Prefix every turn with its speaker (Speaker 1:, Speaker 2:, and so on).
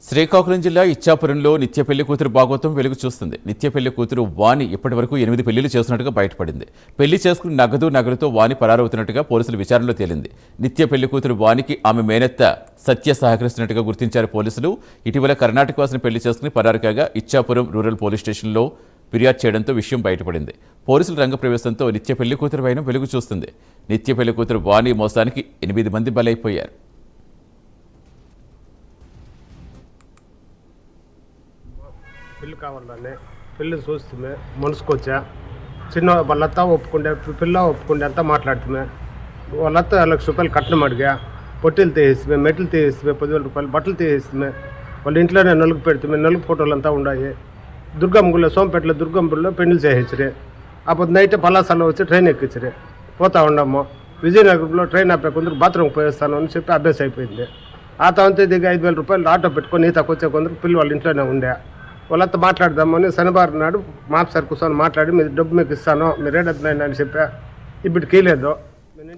Speaker 1: శ్రీకాకుళం జిల్లా ఇచ్చాపురంలో నిత్య పెళ్లి కూతురు భాగవతం వెలుగు చూస్తుంది. నిత్య పెళ్లి కూతురు వాణి ఇప్పటి వరకు 8 పెళ్లిళ్లు చేస్తున్నట్టుగా బయటపడింది. పెళ్లి చేసుకుని నగదుతో వాణి పరారవుతున్నట్టుగా పోలీసుల విచారణలో తేలింది. నిత్య పెళ్లి కూతురు వాణికి ఆమె మేనత్త సత్య సహకరిస్తున్నట్టుగా గుర్తించారు పోలీసులు. ఇటీవల కర్ణాటక వాసిని పెళ్లి చేసుకుని పరారు కాగా ఇచ్చాపురం రూరల్ పోలీస్ స్టేషన్లో ఫిర్యాదు చేయడంతో విషయం బయటపడింది. పోలీసుల రంగప్రవేశంతో నిత్య పెళ్లి కూతురు వైనం వెలుగు చూస్తుంది. నిత్య పెళ్లి కూతురు వాణి మోసానికి 8 మంది బలైపోయారు.
Speaker 2: పెళ్ళి కావాలని పెళ్ళి చూస్తే మనసుకొచ్చా చిన్న వాళ్ళంతా ఒప్పుకుంటే పిల్ల ఒప్పుకుంటే అంతా మాట్లాడుతుమే వాళ్ళంతా ₹1,00,000 కట్నం అడిగా పొట్టిలు తీసిమే మెట్లు తీసిమే ₹10,000 బట్టలు తీసిమే వాళ్ళ ఇంట్లోనే నలుగు పెడుతుమే నలుగు ఫోటోలు అంతా ఉన్నాయి. దుర్గమ్మగుళ్ళో సోంపేటలో దుర్గమ్మగుళ్ళో పెళ్లి చేయించరే అప్పుడు నైట్ పలాసాలో వచ్చి ట్రైన్ ఎక్కించరే పోతా ఉండము. విజయనగరంలో ట్రైన్ ఆపే కొందరు బాత్రూమ్కి పోయేస్తాను అని చెప్పి అభ్యాసం అయిపోయింది. ఆ తర్వాత దిగి ₹5,000 ఆటో పెట్టుకొని ఈతకు వచ్చే కొందరు పిల్లలు వాళ్ళ ఇంట్లోనే ఉండే వాళ్ళంతా మాట్లాడదామని శనివారం నాడు మాప్ సార్ కూర్చొని మాట్లాడి మీరు డబ్బు మీకు ఇస్తాను మీరు ఏడద్దు అని చెప్పా. ఇప్పుడు కీలేదు.